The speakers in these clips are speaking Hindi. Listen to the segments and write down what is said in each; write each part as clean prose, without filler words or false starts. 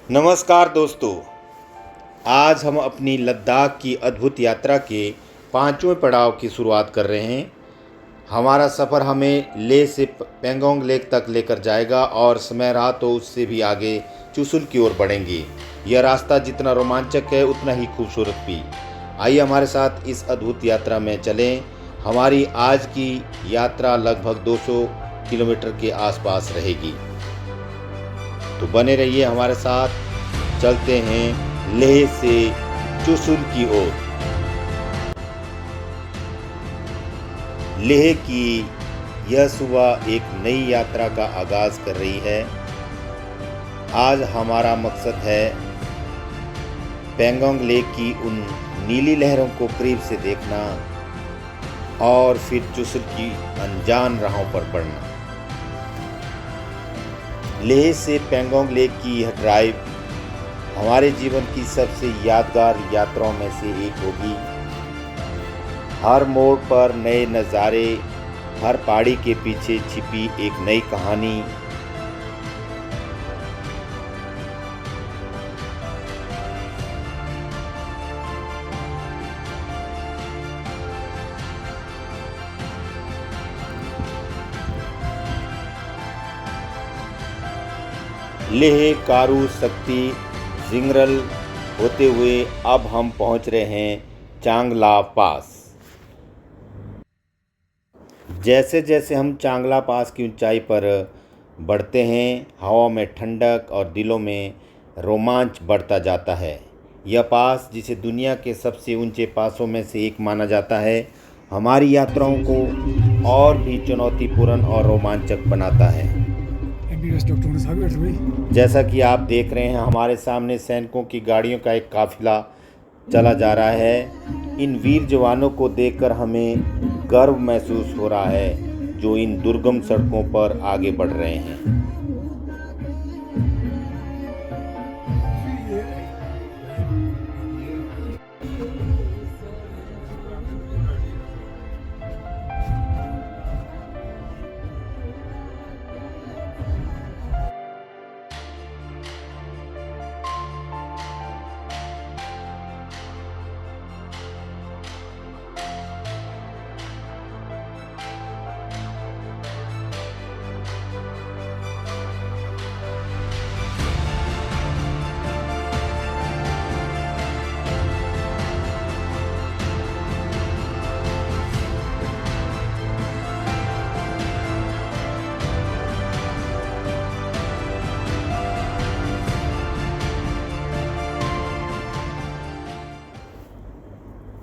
नमस्कार दोस्तों। आज हम अपनी लद्दाख की अद्भुत यात्रा के पांचवें पड़ाव की शुरुआत कर रहे हैं। हमारा सफ़र हमें लेह से पेंगोंग लेक तक लेकर जाएगा और समय रहा तो उससे भी आगे चुशुल की ओर बढ़ेंगे। यह रास्ता जितना रोमांचक है उतना ही खूबसूरत भी। आइए हमारे साथ इस अद्भुत यात्रा में चलें। हमारी आज की यात्रा लगभग 200 किलोमीटर के आसपास रहेगी, तो बने रहिए हमारे साथ। चलते हैं लेह से चुशुल की ओर। लेह की यह सुबह एक नई यात्रा का आगाज कर रही है। आज हमारा मकसद है पेंगोंग लेक की उन नीली लहरों को करीब से देखना और फिर चुशुल की अनजान राहों पर बढ़ना। लेह से पेंगोंग लेक की यह ड्राइव हमारे जीवन की सबसे यादगार यात्राओं में से एक होगी। हर मोड़ पर नए नज़ारे, हर पहाड़ी के पीछे छिपी एक नई कहानी। लेह, कारु, शक्ति, जिंगरल होते हुए अब हम पहुंच रहे हैं चांगला पास। जैसे जैसे हम चांगला पास की ऊंचाई पर बढ़ते हैं, हवा में ठंडक और दिलों में रोमांच बढ़ता जाता है। यह पास, जिसे दुनिया के सबसे ऊंचे पासों में से एक माना जाता है, हमारी यात्राओं को और भी चुनौतीपूर्ण और रोमांचक बनाता है। जैसा कि आप देख रहे हैं, हमारे सामने सैनिकों की गाड़ियों का एक काफिला चला जा रहा है। इन वीर जवानों को देखकर हमें गर्व महसूस हो रहा है, जो इन दुर्गम सड़कों पर आगे बढ़ रहे हैं।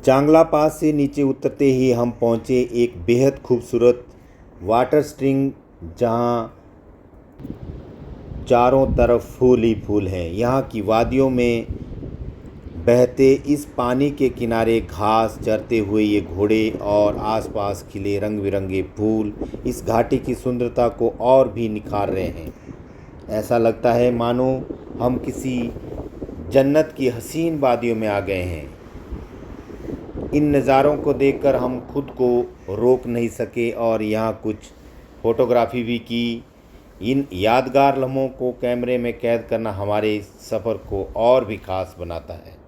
चांगला पास से नीचे उतरते ही हम पहुंचे एक बेहद खूबसूरत वाटर स्प्रिंग, जहां चारों तरफ फूल ही फूल हैं। यहाँ की वादियों में बहते इस पानी के किनारे घास चरते हुए ये घोड़े और आसपास खिले रंग बिरंगे फूल इस घाटी की सुंदरता को और भी निखार रहे हैं। ऐसा लगता है मानो हम किसी जन्नत की हसीन वादियों में आ गए हैं। इन नज़ारों को देखकर हम खुद को रोक नहीं सके और यहाँ कुछ फ़ोटोग्राफी भी की। इन यादगार लम्हों को कैमरे में कैद करना हमारे सफ़र को और भी ख़ास बनाता है।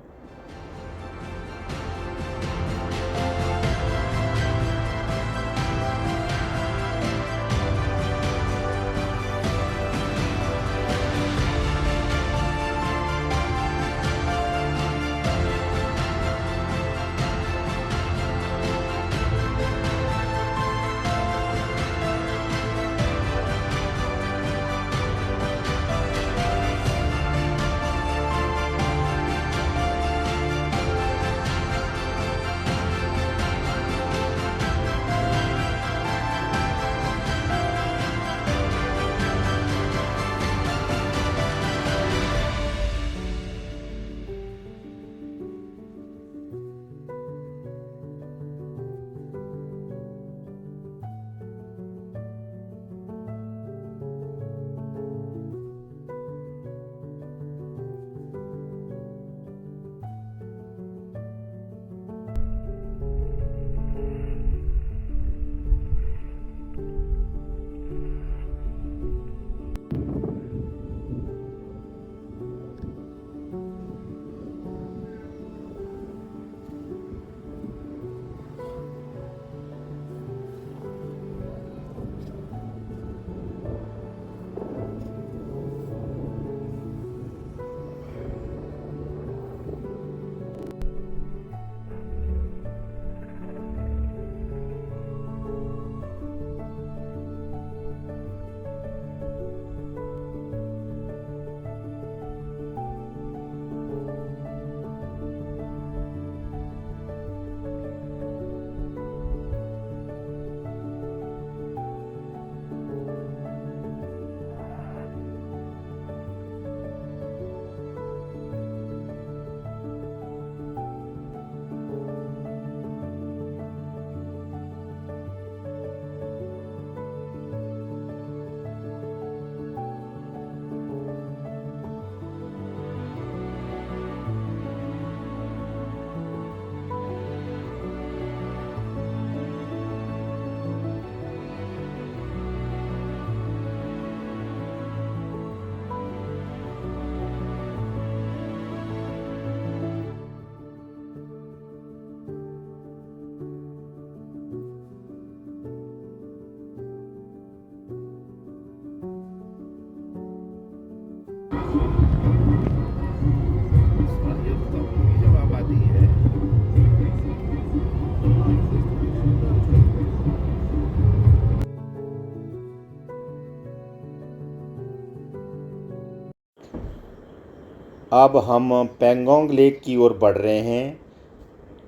अब हम पेंगोंग लेक की ओर बढ़ रहे हैं।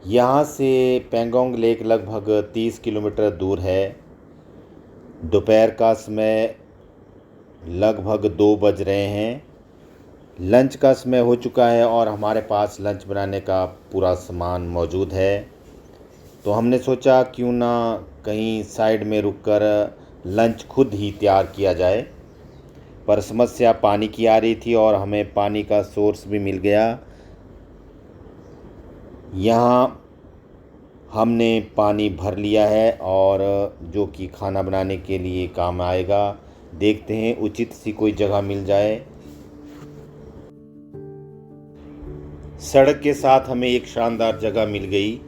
यहाँ से पेंगोंग लेक लगभग 30 किलोमीटर दूर है। दोपहर का समय लगभग 2 बज रहे हैं। लंच का समय हो चुका है और हमारे पास लंच बनाने का पूरा सामान मौजूद है। तो हमने सोचा क्यों ना कहीं साइड में रुककर लंच खुद ही तैयार किया जाए। पर समस्या पानी की आ रही थी और हमें पानी का सोर्स भी मिल गया। यहाँ हमने पानी भर लिया है और जो कि खाना बनाने के लिए काम आएगा। देखते हैं उचित सी कोई जगह मिल जाए। सड़क के साथ हमें एक शानदार जगह मिल गई।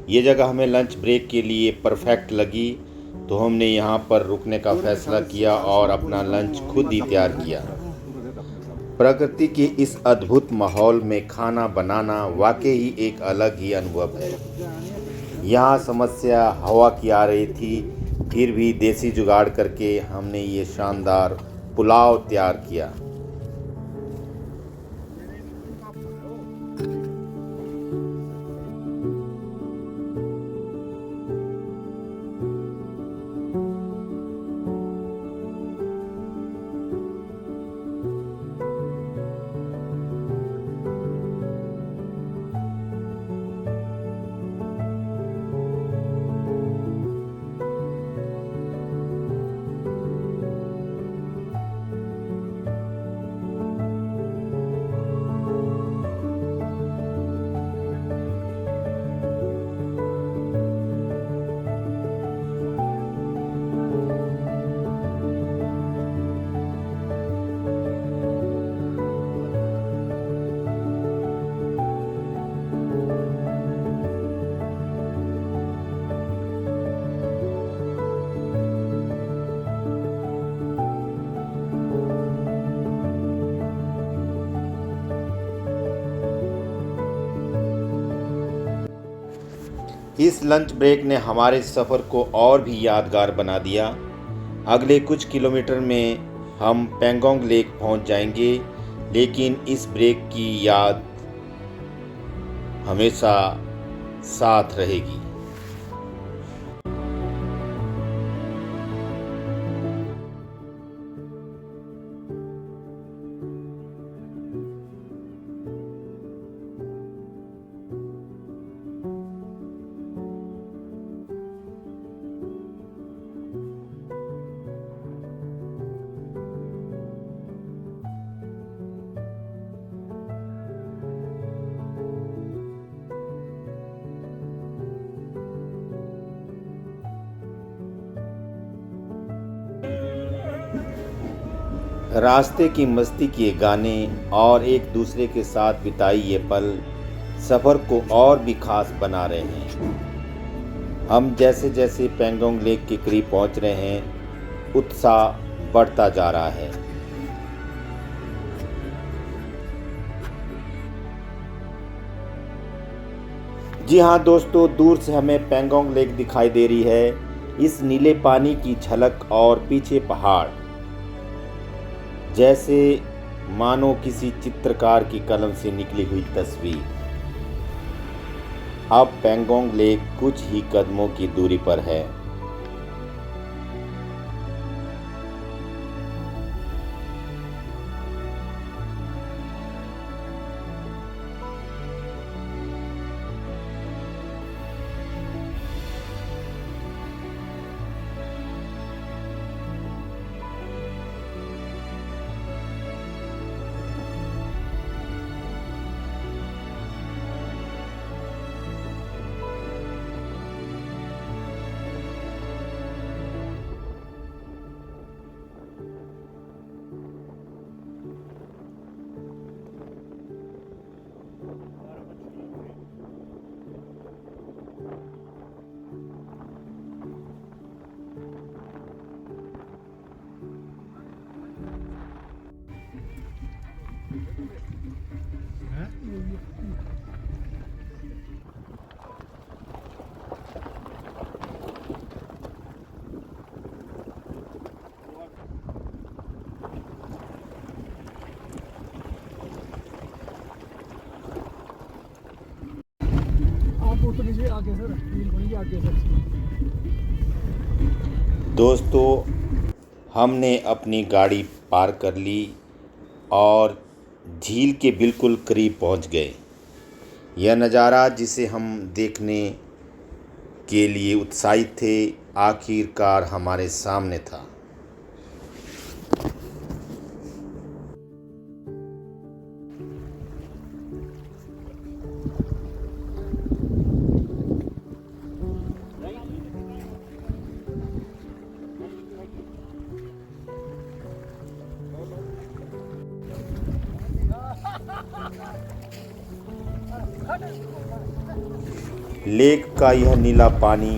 ये जगह हमें लंच ब्रेक के लिए परफेक्ट लगी, तो हमने यहाँ पर रुकने का फैसला किया और अपना लंच खुद ही तैयार किया। प्रकृति के इस अद्भुत माहौल में खाना बनाना वाकई ही एक अलग ही अनुभव है। यहाँ समस्या हवा की आ रही थी, फिर भी देसी जुगाड़ करके हमने ये शानदार पुलाव तैयार किया। इस लंच ब्रेक ने हमारे सफ़र को और भी यादगार बना दिया। अगले कुछ किलोमीटर में हम पेंगोंग लेक पहुंच जाएंगे, लेकिन इस ब्रेक की याद हमेशा साथ रहेगी। रास्ते की मस्ती किए गाने और एक दूसरे के साथ बिताई ये पल सफ़र को और भी खास बना रहे हैं। हम जैसे जैसे पेंगोंग लेक के करीब पहुंच रहे हैं, उत्साह बढ़ता जा रहा है। जी हाँ दोस्तों, दूर से हमें पेंगोंग लेक दिखाई दे रही है। इस नीले पानी की झलक और पीछे पहाड़, जैसे मानो किसी चित्रकार की कलम से निकली हुई तस्वीर। अब पेंगोंग लेक कुछ ही कदमों की दूरी पर है। आगे सर, झील बन गया आगे सर। दोस्तों, हमने अपनी गाड़ी पार्क कर ली और झील के बिल्कुल करीब पहुंच गए। यह नज़ारा जिसे हम देखने के लिए उत्साहित थे, आखिरकार हमारे सामने था। लेक का यह नीला पानी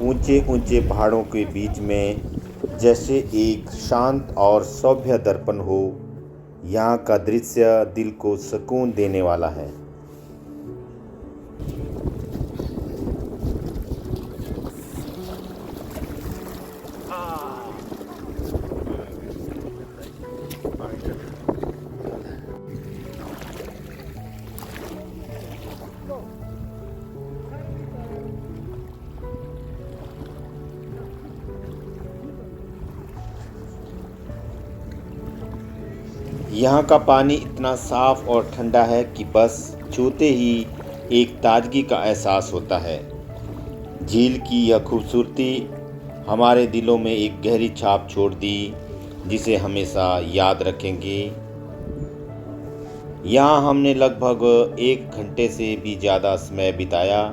ऊंचे ऊंचे पहाड़ों के बीच में जैसे एक शांत और सभ्य दर्पण हो, यहाँ का दृश्य दिल को सुकून देने वाला है। यहाँ का पानी इतना साफ और ठंडा है कि बस छूते ही एक ताजगी का एहसास होता है। झील की यह खूबसूरती हमारे दिलों में एक गहरी छाप छोड़ दी, जिसे हमेशा याद रखेंगे। यहाँ हमने लगभग 1 घंटे से भी ज़्यादा समय बिताया।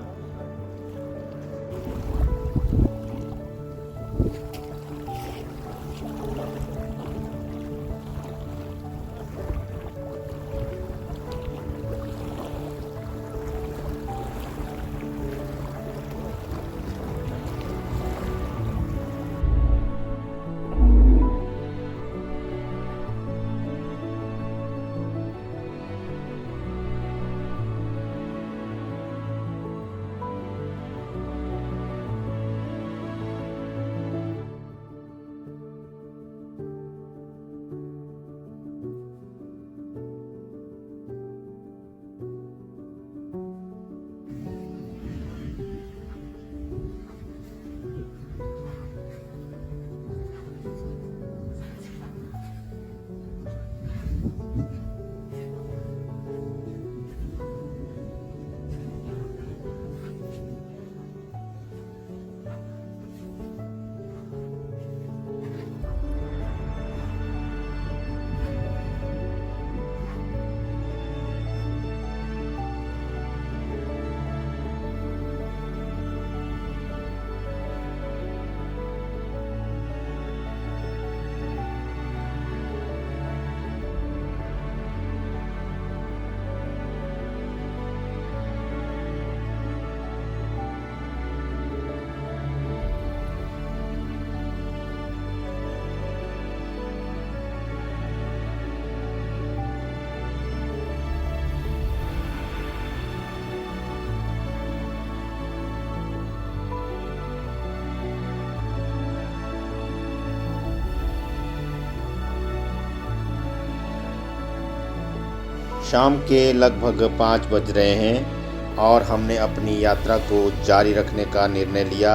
शाम के लगभग 5 बज रहे हैं और हमने अपनी यात्रा को जारी रखने का निर्णय लिया।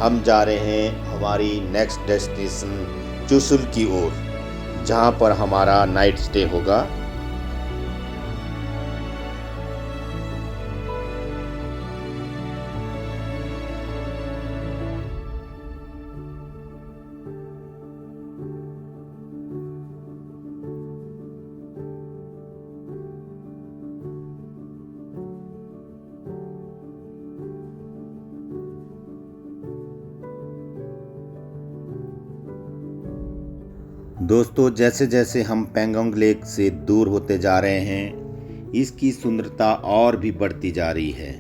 हम जा रहे हैं हमारी नेक्स्ट डेस्टिनेशन चुशुल की ओर, जहां पर हमारा नाइट स्टे होगा। दोस्तों, जैसे जैसे हम पेंगोंग लेक से दूर होते जा रहे हैं, इसकी सुंदरता और भी बढ़ती जा रही है।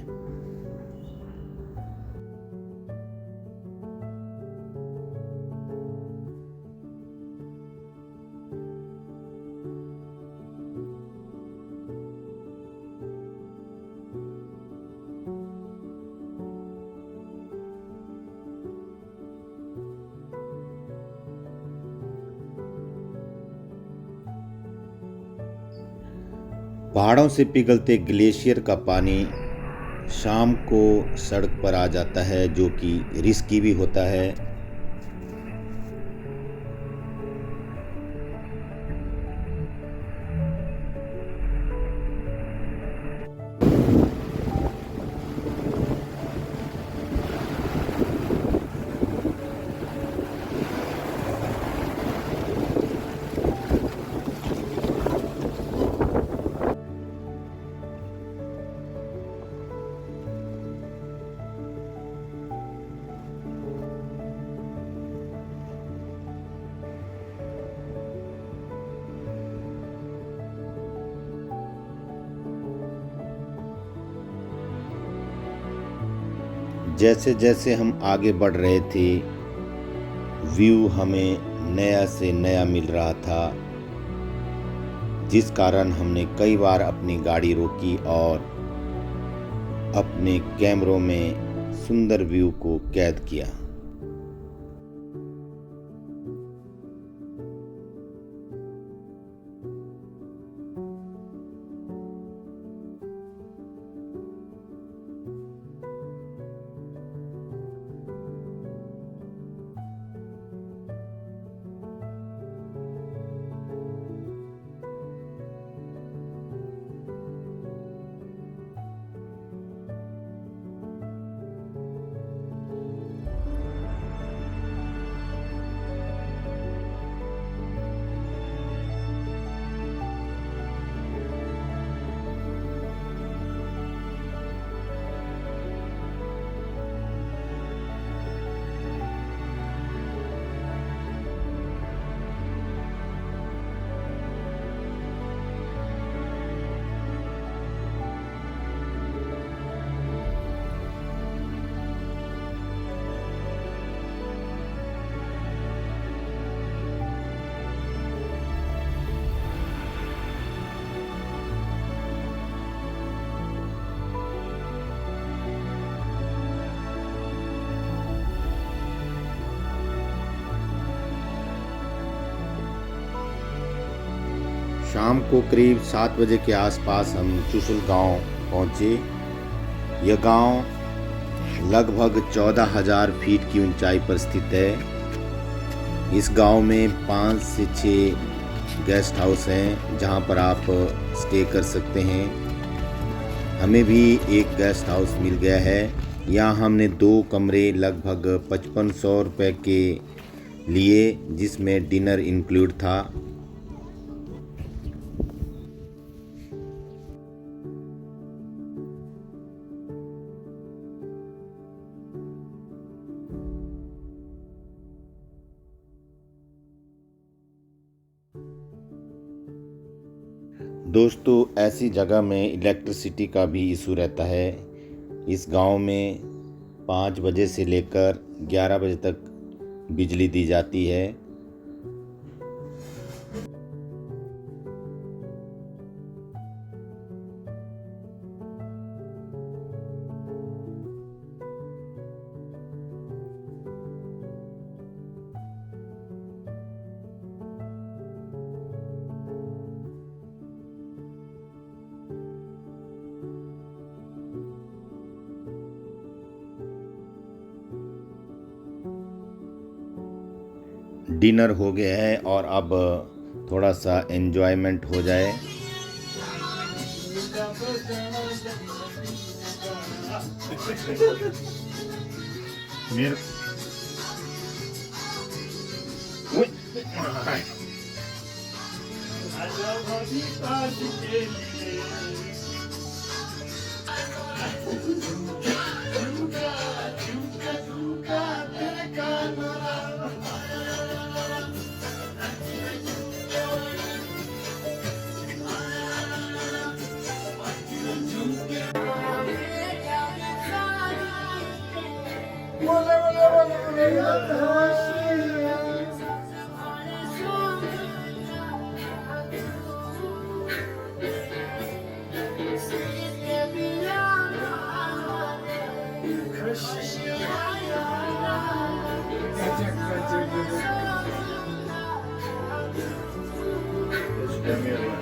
पहाड़ों से पिघलते ग्लेशियर का पानी शाम को सड़क पर आ जाता है, जो कि रिस्की भी होता है। जैसे जैसे हम आगे बढ़ रहे थे, व्यू हमें नया से नया मिल रहा था, जिस कारण हमने कई बार अपनी गाड़ी रोकी और अपने कैमरों में सुंदर व्यू को कैद किया। शाम को करीब 7 बजे के आसपास हम चुशुल गांव पहुंचे। यह गांव लगभग 14,000 फीट की ऊंचाई पर स्थित है। इस गांव में 5 से 6 गेस्ट हाउस हैं, जहां पर आप स्टे कर सकते हैं। हमें भी एक गेस्ट हाउस मिल गया है। यहाँ हमने 2 कमरे लगभग 5500 रुपये के लिए, जिसमें डिनर इंक्लूड था। दोस्तों, ऐसी जगह में इलेक्ट्रिसिटी का भी इशू रहता है। इस गांव में 5 बजे से लेकर 11 बजे तक बिजली दी जाती है। डिनर हो गया है और अब थोड़ा सा एंजॉयमेंट हो जाए।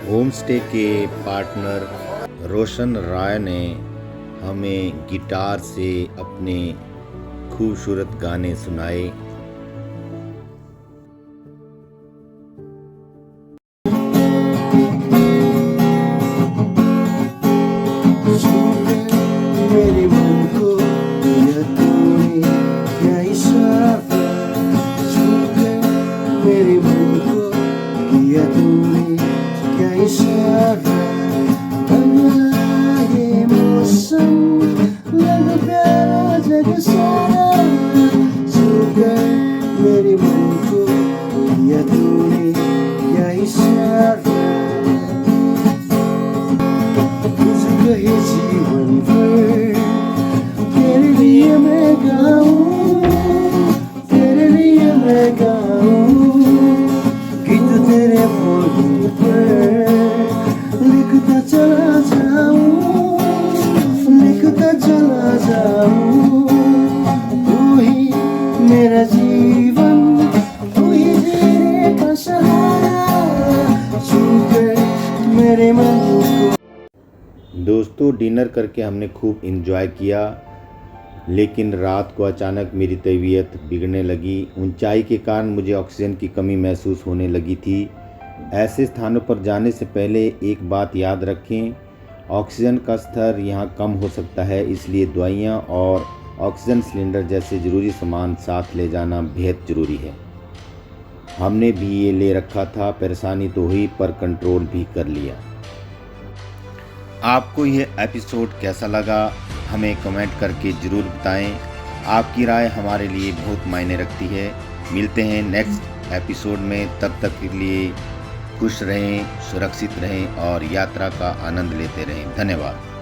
होम स्टे के पार्टनर रोशन राय ने हमें गिटार से अपने खूबसूरत गाने सुनाए। मेरे मन को दिया तूने क्या इशारा, छूकर मेरे मन को दिया तूने क्या इशारा। बना ये मौसम लग प्यारा जग सारा, छूकर मेरे मन को दिया तूने क्या इशारा। तुझको ही जीवन भर तेरे लिए मैं गाऊं, तेरे लिए मैं गाऊं, गीत तेरे बोल पर लिखता चला जाऊं, लिखता चला जाऊं। तू ही मेरा जीवन, तू ही तेरे का सहारा, छूकर मेरे मन को। दोस्तों, डिनर करके हमने खूब इन्जॉय किया, लेकिन रात को अचानक मेरी तबीयत बिगड़ने लगी। ऊंचाई के कारण मुझे ऑक्सीजन की कमी महसूस होने लगी थी। ऐसे स्थानों पर जाने से पहले एक बात याद रखें, ऑक्सीजन का स्तर यहाँ कम हो सकता है, इसलिए दवाइयाँ और ऑक्सीजन सिलेंडर जैसे ज़रूरी सामान साथ ले जाना बेहद ज़रूरी है। हमने भी ये ले रखा था। परेशानी तो हुई पर कंट्रोल भी कर लिया। आपको ये एपिसोड कैसा लगा हमें कमेंट करके ज़रूर बताएं। आपकी राय हमारे लिए बहुत मायने रखती है। मिलते हैं नेक्स्ट एपिसोड में, तब तक के लिए खुश रहें, सुरक्षित रहें और यात्रा का आनंद लेते रहें। धन्यवाद।